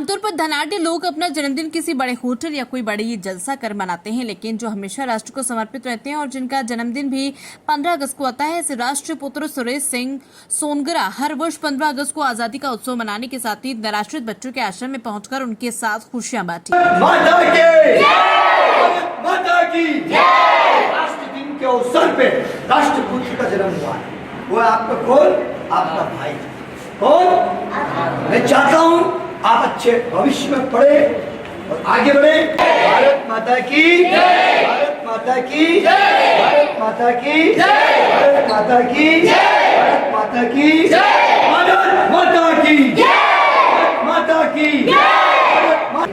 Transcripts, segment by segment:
आमतौर पर धनाढ्य लोग अपना जन्मदिन किसी बड़े होटल या कोई बड़ी जलसा कर मनाते हैं, लेकिन जो हमेशा राष्ट्र को समर्पित रहते हैं और जिनका जन्मदिन भी 15 अगस्त को आता है, ऐसे राष्ट्रपुत्र सुरेश सिंह सोनगरा हर वर्ष 15 अगस्त को आजादी का उत्सव मनाने के साथ ही निराश्रित बच्चों के आश्रम में पहुंचकर उनके साथ खुशियां बांटी। राष्ट्र दिन के अवसर पे राष्ट्रपुत्र का जन्म हुआ है। वो आपका कौन? आपका भाई। कौन? मैं चाहता हूँ आप अच्छे भविष्य में पढ़े और आगे बढ़े। भारत माता की जय, भारत माता की जय, भारत माता की जय, भारत माता की जय, भारत माता की जय, भारत माता की जय, भारत माता की जय।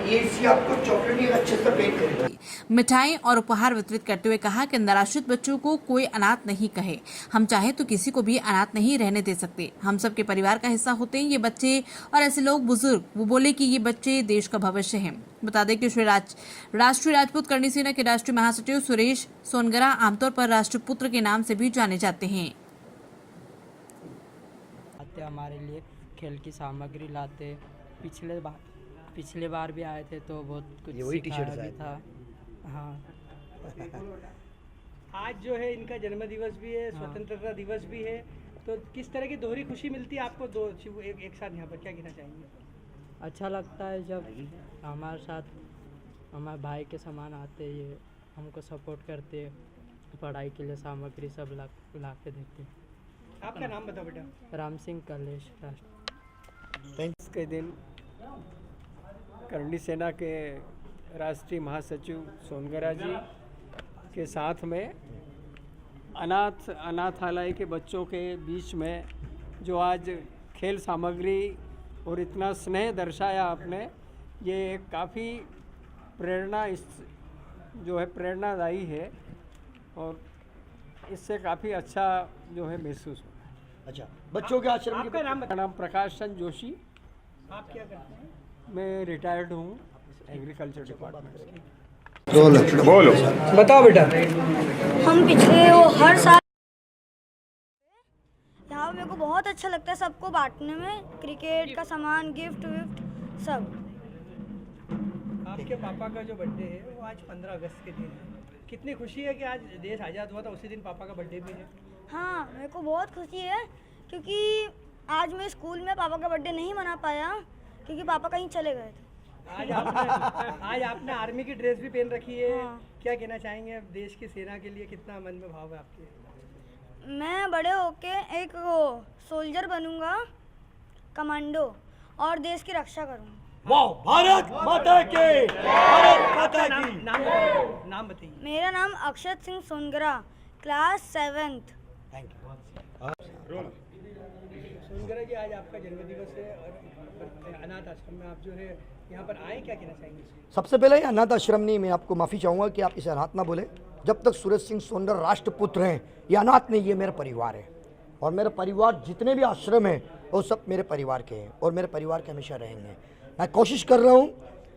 ये सी आपको चॉकलेट अच्छे से पेंट करेगा। मिठाई और उपहार वितरित करते हुए कहा कि निराश्रित बच्चों को कोई अनाथ नहीं कहे। हम चाहे तो किसी को भी अनाथ नहीं रहने दे सकते। हम सबके परिवार का हिस्सा होते हैं ये बच्चे और ऐसे लोग बुजुर्ग। वो बोले कि ये बच्चे देश का भविष्य हैं। बता दें कि राष्ट्रीय राजपूत करणी सेना के राष्ट्रीय महासचिव सुरेश सोनगरा आमतौर पर राष्ट्रपुत्र के नाम से भी जाने जाते हैं। हमारे लिए खेल की सामग्री लाते। पिछले बार भी आए थे तो बहुत कुछ सिखाया भी था। हाँ। आज जो है इनका जन्म दिवस भी है, स्वतंत्रता दिवस भी है, तो किस तरह की दोहरी खुशी मिलती है आपको दो एक साथ यहाँ पर, क्या कहना चाहेंगे? अच्छा लगता है जब हमारे साथ हमारे भाई के समान आते, ये हमको सपोर्ट करते, पढ़ाई के लिए सामग्री सब ला के देते। आपका नाम बताओ बेटा। राम सिंह कलेश राष्ट्र। थैंक्स के दिन करणी सेना के राष्ट्रीय महासचिव सोनगरा जी के साथ में अनाथालय के बच्चों के बीच में जो आज खेल सामग्री और इतना स्नेह दर्शाया आपने, ये काफ़ी प्रेरणादायी है और इससे काफ़ी अच्छा जो है महसूस हो रहा है। अच्छा, बच्चों के आश्रम आपका नाम मेरा नाम प्रकाश चंद जोशी। आप क्या करते हैं? मैं रिटायर्ड हूँ एग्रीकल्चर डिपार्टमेंट से। बोलो बताओ बेटा। हम पिछले वो हर साल यहाँ मेरे को बहुत अच्छा लगता है सबको बांटने में, क्रिकेट का सामान, गिफ्ट विफ्ट सब। आपके पापा का जो बर्थडे है वो आज 15 अगस्त के दिन है। कितनी खुशी है कि आज देश आज़ाद हुआ था, उसी दिन पापा का बर्थडे भी है। हाँ, मेरे को बहुत खुशी है क्योंकि आज मैं स्कूल में पापा का बर्थडे नहीं मना पाया क्योंकि पापा कहीं चले गए थे। आज आपने आर्मी की ड्रेस भी पहन रखी है। हाँ। क्या कहना चाहेंगे देश की सेना के लिए, कितना मन में भाव है आपके? मैं बड़े होके एक सोल्जर बनूंगा, कमांडो, और देश की रक्षा करूंगा। वाह, भारत माता की, भारत माता की। नाम बताइए। मेरा नाम Akshat Singh Songara, class 7th। Thank you. Songara ji, आज आपका जन्मदिवस है और अनाथ आश्रम में आप जो है यहाँ पर आए, क्या कहना चाहेंगे? सबसे पहले ये अनाथ आश्रम नहीं, मैं आपको माफ़ी चाहूँगा कि आप इसे अनाथ ना बोले। जब तक सुरेश सिंह सोनगरा राष्ट्रपुत्र हैं, ये अनाथ नहीं, ये मेरा परिवार है और मेरा परिवार जितने भी आश्रम हैं वो सब मेरे परिवार के हैं और मेरे परिवार के हमेशा रहेंगे। मैं कोशिश कर रहा हूँ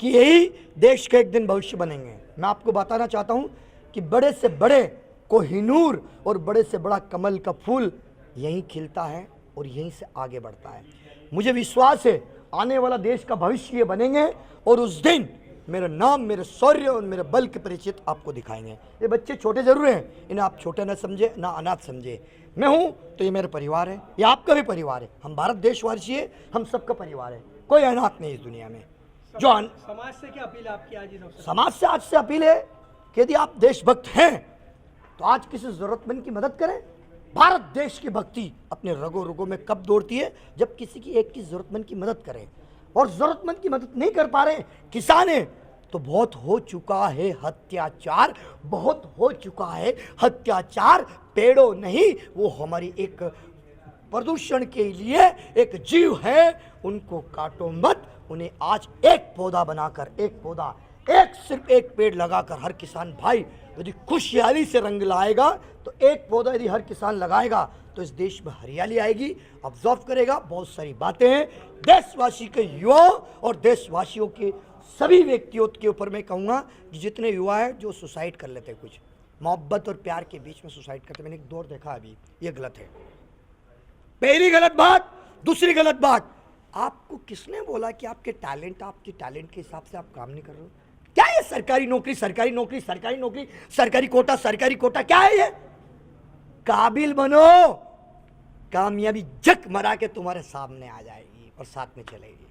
कि यही देश का एक दिन भविष्य बनेंगे। मैं आपको बताना चाहता हूँ कि बड़े से बड़े कोहिनूर और बड़े से बड़ा कमल का फूल यहीं खिलता है और यहीं से आगे बढ़ता है। मुझे विश्वास है आने वाला देश का भविष्य ये बनेंगे और उस दिन मेरा नाम, मेरे शौर्य और मेरे बल के परिचित आपको दिखाएंगे। ये बच्चे छोटे जरूर हैं, इन्हें आप छोटे ना समझे ना अनाथ समझे। मैं हूँ तो ये मेरा परिवार है, ये आपका भी परिवार है। हम भारत देशवासी है, हम सबका परिवार है, कोई अनाथ नहीं इस दुनिया में। जो समाज से क्या अपील है आपकी आज इस अवसर? समाज से आज से अपील है कि यदि आप देशभक्त हैं तो आज किसी जरूरतमंद की मदद करें। भारत देश की भक्ति अपने रगों रगों में कब दौड़ती है? जब किसी की एक की जरूरतमंद की मदद करें, और जरूरतमंद की मदद नहीं कर पा रहे किसान है तो बहुत हो चुका है अत्याचार, बहुत हो चुका है अत्याचार। पेड़ों नहीं, वो हमारी एक प्रदूषण के लिए एक जीव है, उनको काटो मत। उन्हें आज एक पौधा बनाकर, एक पौधा, सिर्फ एक पेड़ लगाकर हर किसान भाई यदि खुशहाली से रंग लाएगा तो एक पौधा यदि हर किसान लगाएगा तो इस देश में हरियाली आएगी। ऑब्जर्व करेगा, बहुत सारी बातें हैं। देशवासी के युवाओं और देशवासियों के सभी व्यक्तियों के ऊपर मैं कहूँगा कि जितने युवा है जो सुसाइड कर लेते हैं, कुछ मोहब्बत और प्यार के बीच में सुसाइड करते, मैंने एक दौर देखा अभी, ये गलत है। पहली गलत बात। दूसरी गलत बात, आपको किसने बोला कि आपके टैलेंट के हिसाब से आप काम नहीं कर रहे हो? क्या है सरकारी नौकरी, सरकारी नौकरी, सरकारी नौकरी, सरकारी कोटा, क्या है ये? काबिल बनो, कामयाबी जक मरा के तुम्हारे सामने आ जाएगी और साथ में चलेगी।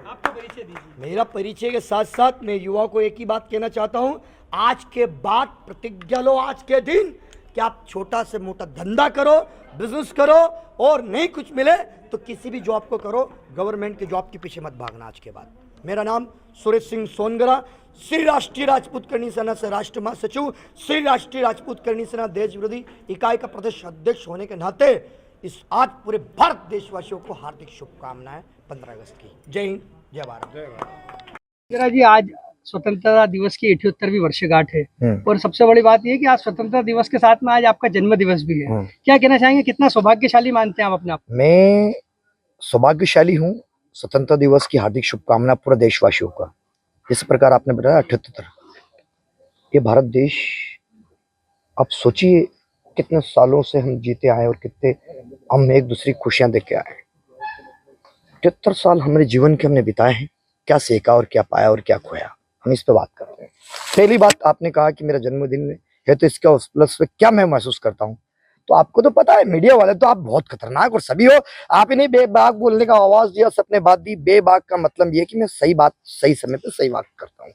आपका परिचय दीजिए। मेरा परिचय के साथ साथ मैं युवा को एक ही बात कहना चाहता हूं, आज के बाद प्रतिज्ञा लो, आज के दिन कि आप छोटा से मोटा धंधा करो, बिजनेस करो, और नहीं कुछ मिले तो किसी भी जॉब को करो, गवर्नमेंट के जॉब के पीछे मत भागना। आज के बाद मेरा नाम सुरेश सिंह सोनगरा, श्री राष्ट्रीय राजपूत करणी सेना से राष्ट्र महासचिव, श्री राष्ट्रीय राजपूत करणी सेना देश विरोधी इकाई का प्रदेश अध्यक्ष होने के नाते इस आज पूरे भारत देशवासियों को हार्दिक शुभकामनाएं 15 अगस्त की। जय हिंद, जय भारत। जरा जी, आज स्वतंत्रता दिवस की 78वीं वर्षगांठ है और सबसे बड़ी बात यह है कि आज स्वतंत्रता दिवस के साथ में आज आपका जन्म दिवस भी है। क्या कहना चाहेंगे, कितना सौभाग्यशाली मानते हैं आप अपने आप? मैं सौभाग्यशाली हूँ। स्वतंत्रता दिवस की हार्दिक शुभकामना पूरे देशवासियों का। इस प्रकार आपने बताया 78, ये भारत देश, आप सोचिए कितने सालों से हम जीते आए और कितने हम एक दूसरी खुशियां देख के आए। 78 साल हमारे जीवन के हमने बिताए हैं, क्या सीखा और क्या पाया और क्या खोया, हम इस पे बात करते हैं। पहली बात, आपने कहा कि मेरा जन्मदिन है तो इसका प्लस पे क्या मैं महसूस करता हूँ, तो आपको तो पता है, मीडिया वाले तो आप बहुत खतरनाक और सभी हो। आप ही नहीं बेबाक बोलने का आवाज दिया, सपने बात दी। बेबाक का मतलब ये कि मैं सही बात सही समय पे सही बात करता हूँ।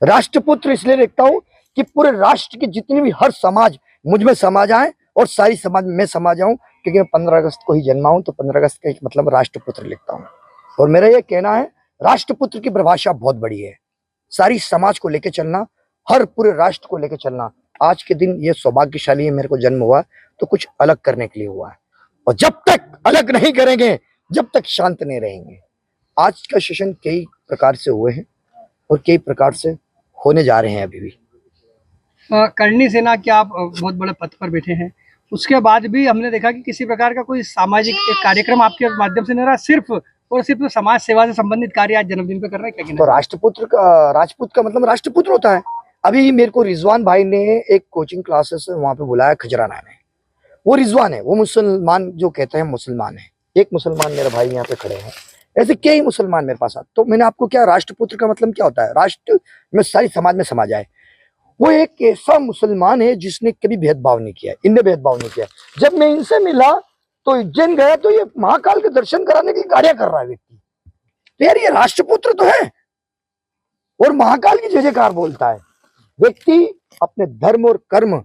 राष्ट्रपुत्र इसलिए देखता हूँ कि पूरे राष्ट्र की जितनी भी हर समाज मुझ में समा जाए और सारी समाज में समा जाऊं, क्योंकि मैं 15 अगस्त को ही जन्मा हूं, तो 15 अगस्त का एक मतलब राष्ट्रपुत्र लिखता हूं। और मेरा ये कहना है, राष्ट्रपुत्र की परिभाषा बहुत बड़ी है, सारी समाज को लेकर चलना, हर पूरे राष्ट्र को लेकर चलना। आज के दिन ये सौभाग्यशाली है, मेरे को जन्म हुआ तो कुछ अलग करने के लिए हुआ है, और जब तक अलग नहीं करेंगे, जब तक शांत नहीं रहेंगे। आज का सेशन कई प्रकार से हुए हैं और कई प्रकार से होने जा रहे हैं अभी भी। करणी सेना के आप बहुत बड़े पद पर बैठे हैं, उसके बाद भी हमने देखा कि किसी प्रकार का कोई सामाजिक एक कार्यक्रम आपके माध्यम से नहीं रहा, सिर्फ और सिर्फ समाज सेवा से संबंधित कार्य आज जन्मदिन पे कर रहे हैं। क्या कहना? तो राजपूत का मतलब राष्ट्रपुत्र होता है। अभी मेरे को रिजवान भाई ने एक कोचिंग क्लासेस वहां पे बुलाया खजराना में। वो रिजवान है, वो मुसलमान जो कहते हैं मुसलमान है। एक मुसलमान मेरे भाई यहाँ पे खड़े हैं, ऐसे कई मुसलमान मेरे पास आते। तो मैंने आपको क्या, राष्ट्रपुत्र का मतलब क्या होता है? राष्ट्र में सारी समाज में समा जाए। वो एक ऐसा मुसलमान है जिसने कभी भेदभाव नहीं किया, इनने भेदभाव नहीं किया। जब मैं इनसे मिला तो उज्जैन गया तो ये महाकाल के दर्शन कराने की गाड़ियां कर रहा है व्यक्ति। तो यार ये राष्ट्रपुत्र तो है और महाकाल की जय जयकार बोलता है। व्यक्ति अपने धर्म और कर्म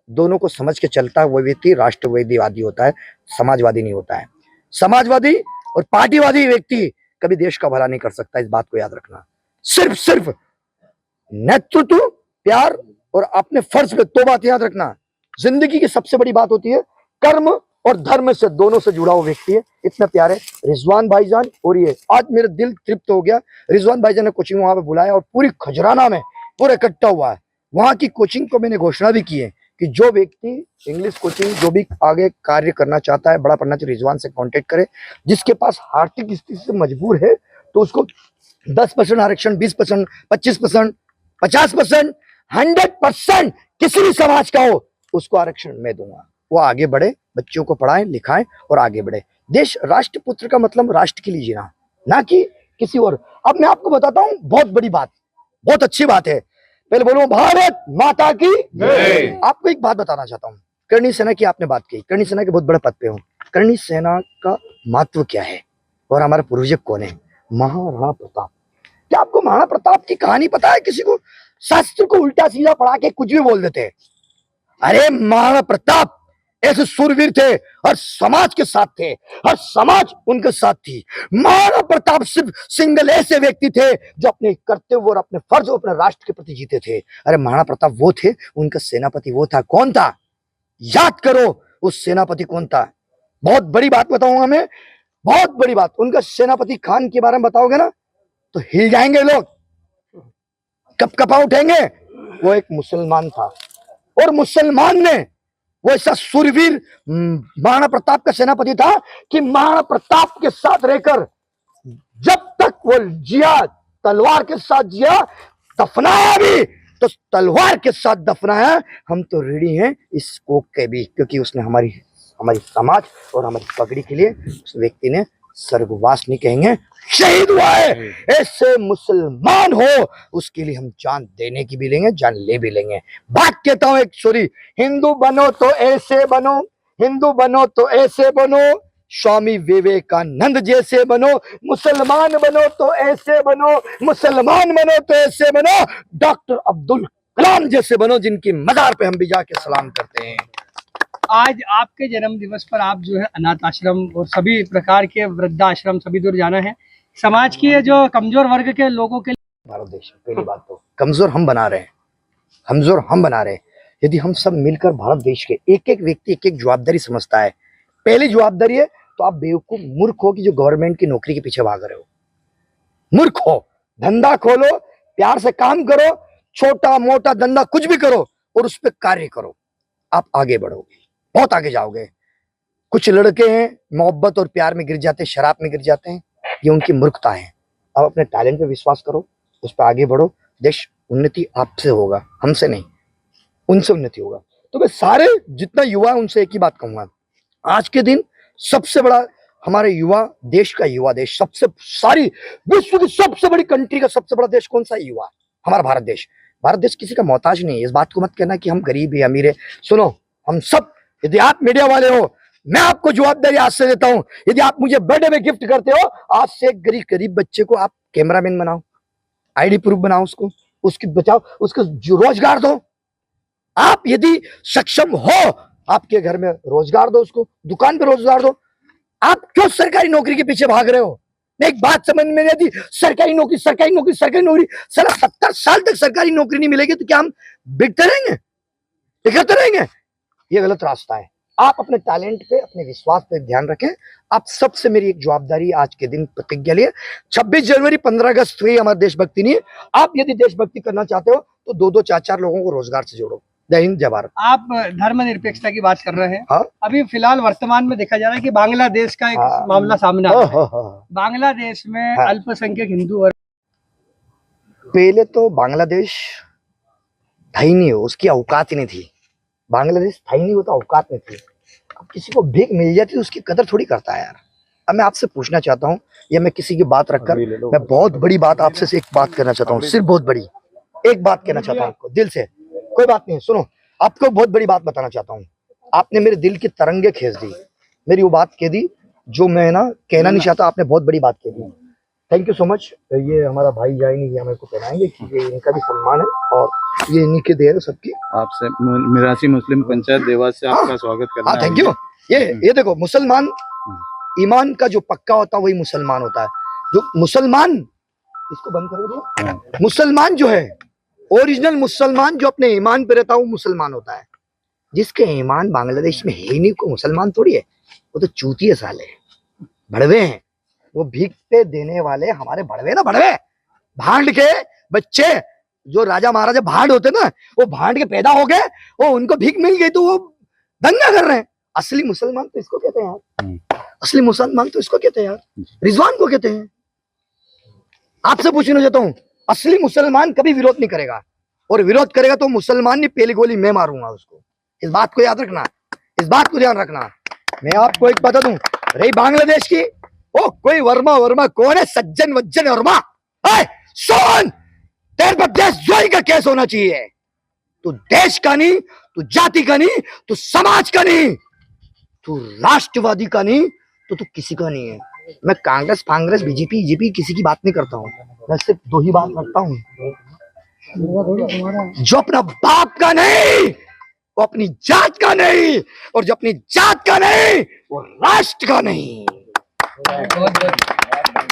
दोनों को समझ के चलता है, वो व्यक्ति राष्ट्रवादी होता है, समाजवादी नहीं होता है। समाजवादी और पार्टीवादी व्यक्ति कभी देश का भला नहीं कर सकता, इस बात को याद रखना। सिर्फ नेतृत्व, प्यार और अपने फर्ज पे, दो बात याद रखना। जिंदगी की सबसे बड़ी बात होती है कर्म और धर्म से, दोनों से जुड़ा हुआ व्यक्ति है। इतना प्यारे रिजवान भाईजान, और ये आज मेरा दिल तृप्त हो गया। रिजवान भाईजान ने कोचिंग वहां पे बुलाया और पूरी खजराना में पूरा इकट्ठा हुआ है। वहां की कोचिंग को मैंने घोषणा भी की है कि जो व्यक्ति इंग्लिश कोचिंग जो भी आगे कार्य करना चाहता है, बड़ा पढ़ना चाहिए, रिजवान से कांटेक्ट करे। जिसके पास आर्थिक स्थिति से मजबूर है तो उसको 10% आरक्षण, 20%, 25%, 50%, 100% किसी भी समाज का हो उसको आरक्षण मैं दूंगा। वो आगे बढ़े, बच्चों को पढ़ाएं लिखाएं और आगे बढ़े। देश, राष्ट्रपुत्र का मतलब राष्ट्र के लिए जीना, ना कि किसी और। अब मैं आपको बताता हूं बहुत बड़ी बात, बहुत अच्छी बात है। पहले बोलो भारत माता की जय। आपको एक बात बताना चाहता हूं, करणी सेना की आपने बात की, करणी सेना के बहुत बड़े पद पे हूं। करणी सेना का महत्व क्या है और हमारे पूर्वज कौन है? महाराणा प्रताप। क्या आपको महाराणा प्रताप की कहानी पता है? किसी को शास्त्र को उल्टा सीधा पढ़ा के कुछ भी बोल देते हैं। अरे महाराणा प्रताप ऐसे सूरवीर थे और समाज के साथ थे, हर समाज उनके साथ थी। महाराणा प्रताप सिर्फ सिंगल ऐसे व्यक्ति थे जो अपने कर्तव्य और अपने फर्ज और अपने राष्ट्र के प्रति जीते थे। अरे महाराणा प्रताप वो थे, उनका सेनापति वो था। कौन था? याद करो उस सेनापति कौन था। बहुत बड़ी बात बताऊंगा मैं, बहुत बड़ी बात। उनका सेनापति खान के बारे में बताओगे ना तो हिल जाएंगे लोग, कपकपा उठेंगे। वो एक मुसलमान था और मुसलमान ने वो ऐसा सूरवीर महाराणा प्रताप का सेनापति था कि महाराणा प्रताप के साथ रहकर जब तक वो जिया, तलवार के साथ जिया, दफनाया भी तो तलवार के साथ दफनाया। हम तो ऋणी हैं इस कोक के भी, क्योंकि उसने हमारी समाज और हमारी पगड़ी के लिए उस व्यक्ति ने स्वर्गवास नहीं कहेंगे, शहीद हुआ है। ऐसे मुसलमान हो, उसके लिए हम जान देने की भी लेंगे, जान ले भी लेंगे। बात कहता हूं एक छोरी, हिंदू बनो तो ऐसे बनो, हिंदू बनो तो ऐसे बनो, स्वामी विवेकानंद जैसे बनो, मुसलमान बनो तो ऐसे बनो, मुसलमान बनो तो ऐसे बनो, डॉक्टर अब्दुल कलाम जैसे बनो, जिनकी मजार पे हम भी जाके सलाम करते हैं। आज आपके जन्म दिवस पर आप जो है अनाथ आश्रम और सभी प्रकार के वृद्धाश्रम सभी दूर जाना है, समाज के जो कमजोर वर्ग के लोगों के लिए भारत देश में पहली बात तो कमजोर हम बना रहे हैं, कमजोर हम बना रहे हैं। यदि हम सब मिलकर भारत देश के एक एक व्यक्ति एक एक जवाबदारी समझता है, पहली जवाबदारी है तो आप बेवकूफ मूर्ख हो कि जो गवर्नमेंट की नौकरी के पीछे भाग रहे हो, मूर्ख हो। धंधा खोलो, प्यार से काम करो, छोटा मोटा धंधा कुछ भी करो और उस पर कार्य करो, आप आगे बढ़ोगे, बहुत आगे जाओगे। कुछ लड़के हैं मोहब्बत और प्यार में गिर जाते हैं, शराब में गिर जाते हैं, ये उनकी मूर्खता है। आप अपने टैलेंट पे विश्वास करो, उस पर आगे बढ़ो, देश उन्नति आपसे होगा, हमसे नहीं, उनसे उन्नति होगा। तो मैं सारे जितना युवा है उनसे एक ही बात कहूंगा, आज के दिन सबसे बड़ा हमारे युवा देश का युवा देश, सबसे सारी विश्व की सबसे बड़ी कंट्री का सबसे बड़ा देश कौन सा है? युवा, हमारा भारत देश। भारत देश किसी का मोहताज नहीं है, इस बात को मत कहना कि हम गरीब है अमीर है। सुनो, हम सब, यदि आप मीडिया वाले हो, मैं आपको जवाबदारी आज से देता हूं, यदि आप मुझे बर्थडे में गिफ्ट करते हो, आज से एक गरीब बच्चे को आप कैमरामैन बनाओ, आईडी प्रूफ बनाओ, उसकी बचाओ, उसको रोजगार दो। आप यदि सक्षम हो, आपके घर में रोजगार दो, उसको दुकान पे रोजगार दो। आप क्यों सरकारी नौकरी के पीछे भाग रहे हो? मैं एक बात समझ में नहीं आती, सरकारी नौकरी साला 70 साल तक सरकारी नौकरी नहीं मिलेगी तो क्या हम बिकते रहेंगे, टिकते रहेंगे? ये गलत रास्ता है। आप अपने टैलेंट पे, अपने विश्वास पे ध्यान रखें। आप सबसे मेरी एक जवाबदारी आज के दिन प्रतिज्ञा लिए, 26 जनवरी 15 अगस्त हुई हमारी देशभक्ति नहीं है। आप यदि देशभक्ति करना चाहते हो तो 2-2 4-4 लोगों को रोजगार से जोड़ो। जय हिंद, जय भारत। आप धर्मनिरपेक्षता की बात कर रहे हैं। हाँ? अभी फिलहाल वर्तमान में देखा जा रहा है कि बांग्लादेश का एक हाँ। मामला सामने आया है। हाँ। बांग्लादेश में हाँ। अल्पसंख्यक हिंदू और पहले तो बांग्लादेश था ही नहीं, हो उसकी औकात ही नहीं थी। बांग्लादेश था ही नहीं, होता औकात नहीं थी। अब किसी को भीख मिल जाती है उसकी कदर थोड़ी करता है यार। अब मैं आपसे पूछना चाहता हूँ, या मैं किसी की बात रखकर, मैं बहुत बड़ी बात आपसे एक बात करना चाहता हूँ, सिर्फ बहुत बड़ी एक बात कहना चाहता हूँ आपको दिल से, कोई बात नहीं, सुनो, आपको बहुत बड़ी बात बताना चाहता हूँ। आपने मेरे दिल की तरंगे खींच दी, मेरी वो बात कह दी जो मैं ना कहना नहीं चाहता, आपने बहुत बड़ी बात कह दी। Thank you so much. ये हमारा भाई जाएंगे, ये हमें को पहनाएंगे, क्योंकि इनका भी सम्मान है और ये इन्हीं के देर है सबकी। आपसे मिरासी मुस्लिम पंचायत देवास से आपका स्वागत करना है। Thank you. ये देखो, मुसलमान ईमान का जो पक्का होता है वही मुसलमान होता है। जो मुसलमान, इसको बंद कर दो, मुसलमान जो है ओरिजिनल मुसलमान जो अपने ईमान पे रहता है वो मुसलमान होता है। जिसके ईमान बांग्लादेश में है ही नहीं, को मुसलमान थोड़ी है, वो तो चूतिए साले भड़वे हैं। वो भीख पे देने वाले हमारे भड़वे ना, भड़वे भांड के बच्चे, जो राजा महाराजा भांड होते ना, वो भांड के पैदा हो गए, वो उनको भीख मिल गई तो वो दंगा कर रहे हैं। असली मुसलमान तो इसको कहते हैं यार, असली मुसलमान तो इसको कहते हैं यार, रिजवान को कहते हैं। आपसे पूछना चाहता हूँ, असली मुसलमान कभी विरोध नहीं करेगा, और विरोध करेगा तो मुसलमान नहीं, पहली गोली मैं मारूंगा उसको। इस बात को याद रखना, इस बात को ध्यान रखना। मैं आपको एक बता दूं, रही बांग्लादेश की, ओ कोई वर्मा कौन है, सज्जन वज्जन वर्मा, सुन, तेरे पर देशद्रोही का केस होना चाहिए। तू देश का नहीं, तू जाति का नहीं, तू समाज का नहीं, तू राष्ट्रवादी का नहीं, तो तू किसी का नहीं है। मैं कांग्रेस बीजेपी किसी की बात नहीं करता हूँ, मैं सिर्फ 2 ही बात रखता हूँ, जो अपना बाप का नहीं, वो अपनी जात का नहीं, और जो अपनी जात का नहीं, वो राष्ट्र का नहीं।